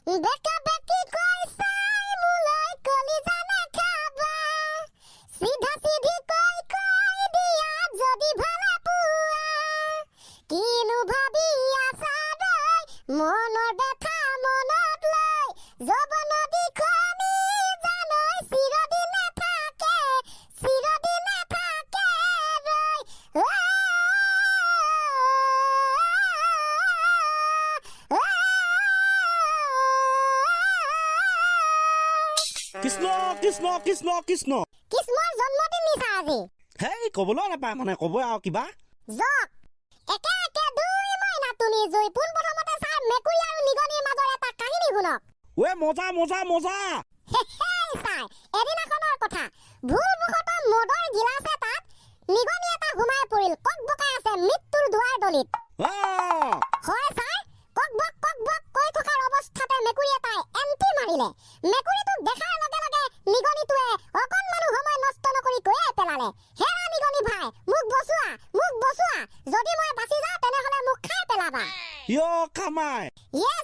বেকা বেকি কৈ চাই মুলৈ কলিজা নাখাবা সিধা সিধি কৈ দিয়া যদি ভালে পুৱা কিনো ভাবি আছা দৈ মনৰ ব্যথা মনত লৈ যৌৱন দিখনি জানৈ চিৰদিনে থাকে ৰৈ কৃষ্ণ কৃষ্ণ কৃষ্ণ কৃষ্ণ কৃষ্ণৰ জন্মদিন নিশা আজি হেই কবলৈ নাপায় মানে ক'বই আৰু কিবা জক একে একে দুই মইনা তুনি জুই পোন প্ৰথমতে চাই মেকুৰী আৰু নিগনিৰ মাজৰ এটা কাহিনী শুনক ৱে মজা মজা মজা চাই এদিনাখনৰ কথা ভুলবশতঃ মদৰ গিলাচ এটাত নিগনি এটা সোমাই পৰিল কক বকাই আছে মৃত্যুৰ দুৱাৰ দলিত হয় চাই কক বক কৈ থকাৰ অৱস্থাতে মেকুৰী এটাই এণ্টি মাৰিলে মেকুৰীটোক দেখাৰ লগে লগে নিগনিটোৱে অকণমানো সময় নষ্ট নকৰি কৈয়ে পেলালে হেৰা নিগনি ভাই মোক বচোৱা যদি মই বাচি যাওঁ তেনেহ'লে মোক খাই পেলাবা কামাই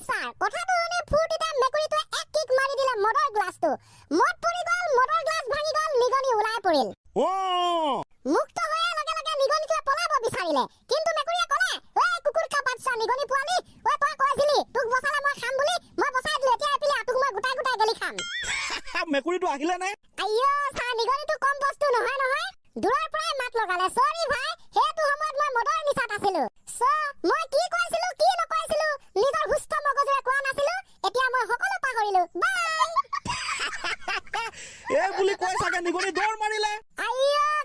ছাৰ কথাটো শুনি ফূৰ্তিতে মেকুৰীটোৱে এক কিক মাৰি দিলে মদৰ গ্লাছটো মদ পৰি গ'ল মদৰ গ্লাছ ভাঙি গ'ল নিগনি ওলাই পৰিল মুক্ত হোৱাৰ লগে লগে নিগনিটোৱে পলাব বিচাৰিলে কিন্তু মেকুৰীয়ে ক'লে ঐ কুকুৰ খা বাচ্চা নিগনি পোৱালি ঐ তই কৈছিলি তোক বচালে মই খাম বুলি মই বচাই দিলো এতিয়া এপিলে তোক মই গোটাই গেলি খাম মেকুৰীটো আহিলে নে ছাৰ নিগনিটো কম বস্তু নহয় দূৰৰ পৰাই মাত লগালে সৰি ভাই সেইটো সময়ত মই মদৰ নিচাত আছিলো মই কি কৈছিলো কি নকৈছিলো নিজৰ সুস্থ মগজুৰে কোৱা নাছিলো এতিয়া মই সকলো পাহৰিলো বাই এই বুলি কৈ চাগে নিগনি দৌৰ মাৰিলে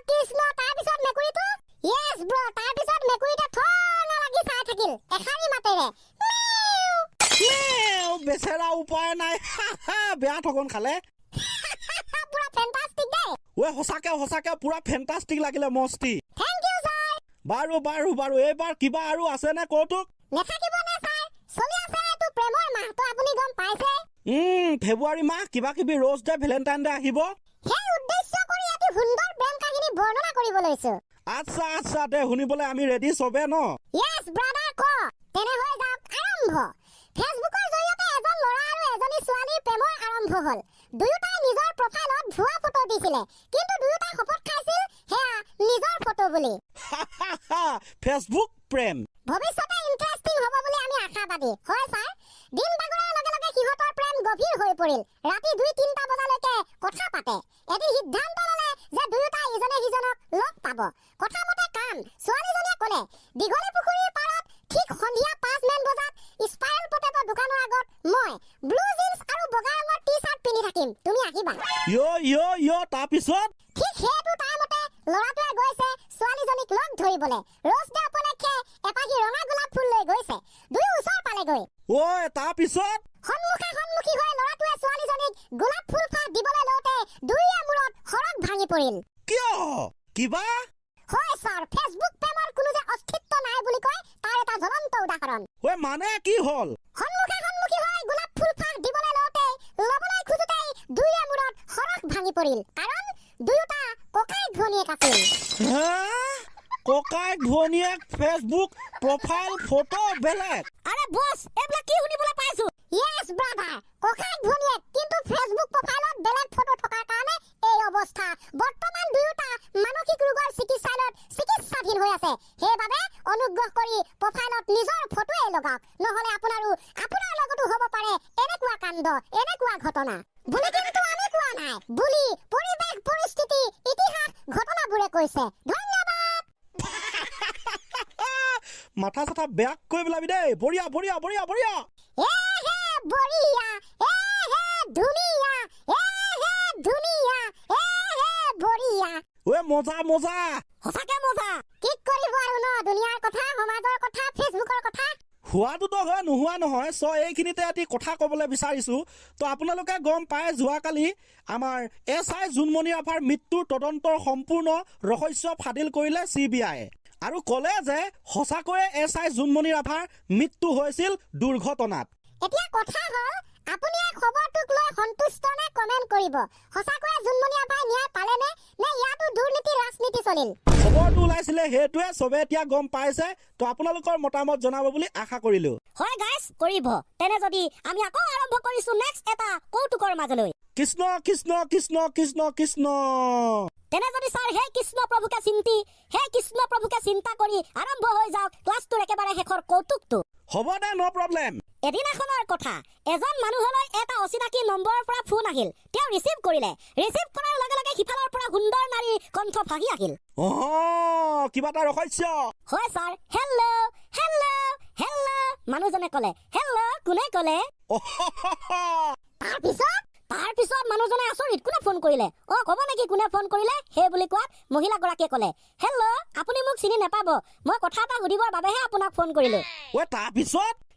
কৃষ্ণ তাৰপিছত মেকুৰীটো য়েছ ব্ৰ তাৰপিছত মেকুৰীটো ঠঙা লাগি চাই থাকিল এখাৰী মাতেৰে বেচেৰা উপায় নাই বেয়া ঠগন খালে পুৰা ফেন্টাস্টিক দে সঁচাকে পুৰা ফেন্টাস্টিক লাগিলে মস্তি থেংক ইউ ছাৰ বাৰু এইবাৰ কিবা আৰু আছে নে কৌতুক নেথাকিব নে ছাৰ চলি আছে এইটো প্ৰেমৰ মাহ তো আপুনি গম পাইছে ফেব্ৰুৱাৰী মাহ কিবা কিবি ৰ'জ ডে ভেলেণ্টাইন ডে আহিব সেই উদ্দেশ্য কৰি এটি সুন্দৰ প্ৰেম কাহিনী বৰ্ণনা কৰিব লৈছো আচ্ছা দে শুনিবলৈ আমি ৰেডি চবে ন য়েছ ব্ৰাদাৰ ক তেনে হৈ যাওক আৰম্ভ ফেচবুকৰ জৰিয়তে এজন ল'ৰা আৰু এজনী ছোৱালীৰ প্ৰেমৰ আৰম্ভ হ'ল দুয়োটাই নিজৰ প্ৰফাইলত ভুৱা ফটো দিছিলে কিন্তু দুয়োটাই শপত খাইছিল হেয়া নিজৰ ফটো বুলি ফেচবুক প্ৰেম ভৱিষ্যতে ইন্টাৰেষ্টিং হ'ব বুলি আমি আশাবাদী হয় ছাৰ দিন বাগৰাৰ লগে লগে সিহঁতৰ প্ৰেম গভীৰ হৈ পৰিল ৰাতি 2-3টা বজালৈকে কথা পাতে এদিন সিদ্ধান্ত ল'লে যে দুয়োটাই ইজনে সিজনক লগ পাব কথা মতে কাম ছোৱালীজনীয়ে ক'লে দীঘলী পুখুৰীৰ পাৰত ঠিক সন্ধিয়া 5 মান বজাত স্পাইৰেল পটেটো দোকানৰ আগত মই ব্লু জিন্স আৰু বগা ৰঙৰ টি-চাৰ্ট পিন্ধি থাকিম তুমি আহিবা তাৰপিছত ঠিক সেইটো টাইমতে ল'ৰাটোৱে গৈছে ছোৱালীজনীক লগ ধৰিবলৈ ৰ'জ ডে উপলক্ষে এপাহি ৰঙা গোলাপ ফুল লৈ গৈছে দুয়ো ওচৰ পালেগৈ তাৰপিছত সন্মুখী হৈ ল'ৰাটোৱে ছোৱালীজনীক গোলাপ ফুল পাহ দিবলৈ লওঁতে দুয়োৰে মূৰত সৰগ ভাঙি পৰিল কিয় কিবা হয় ছাৰ ফেচবুক প্ৰেমৰ কোনো যে অস্তিত্ব নাই বুলি কয় তাৰ এটা জ্বলন্ত উদাহৰণ মানে কি হ'ল সন্মুখী হৈ গোলাপ ফুল পাহ দিবলৈ লওঁতে ল'বলৈ খোজোতেই দুয়োৰে মূৰত সৰগ ভাঙি পৰিল কাৰণ দুয়োটা ককাইক ভনীয়েক আছিল ককাইক ভনীয়েক ফেচবুক প্ৰফাইল ফটো বেলেগ আৰে বস এইবিলাক কি শুনিবলৈ পাইছো য়েছ ব্ৰাদাৰ ককাইক ভনীয়েক কিন্তু ফেচবুক প্ৰফাইলত বেলেগ ফটো থকাৰ কাৰণে এই অৱস্থা বৰ্তমান দুয়োটা মানসিক ৰোগৰ চিকিৎসাধীন হৈ আছে সেইবাবে অনুগ্ৰহ কৰি প্ৰফাইলত নিজৰ ফটোৱে লগাওক নহলে আপোনাৰ লগতো হ'ব পাৰে এনেকুৱা কাণ্ড এনেকুৱা ঘটনা বুলি কিন্তু আমি কোৱা নাই বুলি পৰিৱেশ পৰিস্থিতি ইতিহাস ঘটনাবোৰে কৈছে ধন্যবাদ মাথা চাথা বেয়া কৈ পেলাবি দেই বঢ়িয়া বঢ়িয়া মজা সঁচাকে মজা কি কৰিব আৰু ন দুনিয়াৰ কথা সমাজৰ কথা ফেচবুকৰ কথা হোৱাটোতো হয় নোহোৱা নহয় এইখিনিতে এটি কথা ক'বলৈ বিচাৰিছো তো আপোনালোকে গম পায় যোৱাকালি আমাৰ SI জোনমণি ৰাভাৰ মৃত্যুৰ তদন্তৰ সম্পূৰ্ণ ৰহস্য ফাদিল কৰিলে CBI আৰু ক'লে যে সঁচাকৈয়ে SI জোনমণি ৰাভাৰ মৃত্যু হৈছিল দুৰ্ঘটনাত এতিয়া কথা হ'ল আপুনি এই খবৰটোক লৈ সন্তুষ্ট নে কমেন্ট কৰিব সঁচাকৈয়ে জোনমণি ৰাভাই ন্যায় পালে নে ইয়াতো দুৰ্নীতি ৰাজনীতি চলিল খবৰটো ওলাইছিলে সেইটোৱে চবে এতিয়া গম পাইছে তো আপোনালোকৰ মতামত জনাব বুলি আশা কৰিলো হয় গাইস কৰিব তেনে যদি আমি আকৌ আৰম্ভ কৰিছো নেক্সট এটা কৌতুকৰ মাজলৈ কৃষ্ণ কৃষ্ণ কৃষ্ণ কৃষ্ণ কৃষ্ণ তেনে যদি স্যাৰ হে কৃষ্ণ প্ৰভুকে চিন্তা কৰি আৰম্ভ হৈ যাওক ক্লাছটোৰ একেবাৰে শেষৰ কৌতুকটো হ'ব দে নো প্ৰব্লেম এদিনাখনৰ কথা এজন মানুহলৈ এটা অচিনাকি নম্বৰৰ পৰা ফোন আহিল তেওঁ ৰিসিভ কৰিলে ৰিসিভ কৰাৰ লগে লগে সিফালৰ পৰা সুন্দৰ নাৰীৰ কণ্ঠ ভাগি আহিল কিবা এটা ৰহস্য হয় স্যাৰ হেল্ল হেল্ল হেল্ল মানুহজনে ক'লে হেল্ল কোনে ক'লে তাৰপিছত মানুহজনে আচৰিত কোনে ফোন কৰিলে ক'ব নেকি কোনে ফোন কৰিলে সেই বুলি কোৱাত মহিলাগৰাকীয়ে ক'লে হেল্ল আপুনি মোক চিনি নাপাব মই কথা এটা সুধিবৰ বাবেহে আপোনাক ফোন কৰিলো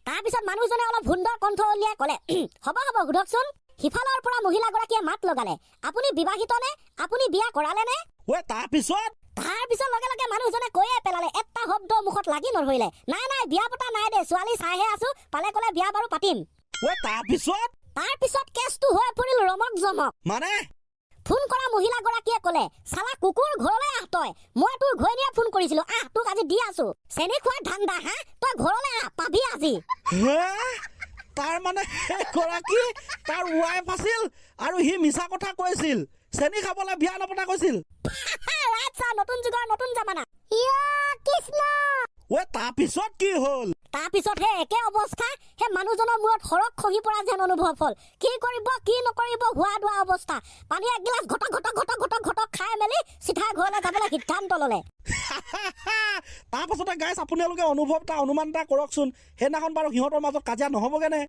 তাৰপিছত মানুহজনে অলপ সুন্দৰ কণ্ঠ উলিয়াই ক'লে হ'ব সোধকচোন সিফালৰ পৰা মহিলাগৰাকীয়ে মাত লগালে আপুনি বিবাহিত নে আপুনি বিয়া কৰালে নে তাৰপিছত লগে লগে মানুহজনে কৈয়ে পেলালে এটা শব্দ মুখত লাগি নধৰিলে নাই বিয়া পতা নাই দে ছোৱালী চাইহে আছো পালে ক'লে বিয়া বাৰু পাতিম তাৰপিছত কেছটো হৈ পৰিল ৰমক জমক মানে ফোন কৰা মহিলাগৰাকীয়ে ক'লে চালা কুকুৰ ঘৰলৈ আহ তই মই তোৰ ঘৈণীয়ে ফোন কৰিছিলো তোক আজি দি আছো চেনি খোৱাৰ ধান্দা তই ঘৰলৈ আহ পাবি আজি তাৰ মানে গৰাকী তাৰ ৱাইফ আছিল আৰু সি মিছা কথা কৈছিল চেনি খাবলৈ বিয়া নপতা কৈছিল নতুন যুগৰ নতুন জামানা কৃষ্ণ তাৰপিছত কি হ'ল তাৰপিছত হে একে অৱস্থা হে মানুহজনৰ মূৰত সৰক খহি পৰা যেন অনুভৱ হ'ল কি কৰিব কি নকৰিব হোৱা দোৱা অৱস্থা পানী এক গিলাচ ঘটক খাই মেলি চিধা ঘৰলৈ যাবলৈ সিদ্ধান্ত ল'লে তাৰপাছতে গাইছ আপোনালোকে অনুমান এটা কৰকচোন সেইদিনাখন বাৰু সিহঁতৰ মাজত কাজিয়া নহ'বগেনে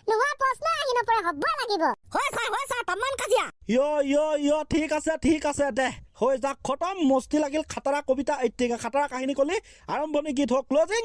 নোহোৱা প্ৰশ্ন আহি নপৰে হ'ব লাগিব হয় ছাৰ তামান কাজিয়া ঠিক আছে দে হৈ যাক খতম মস্তি লাগিল খাতৰা কবিতা খাতৰা কাহিনী কলি আৰম্ভণি গীত হওক ক্লজিং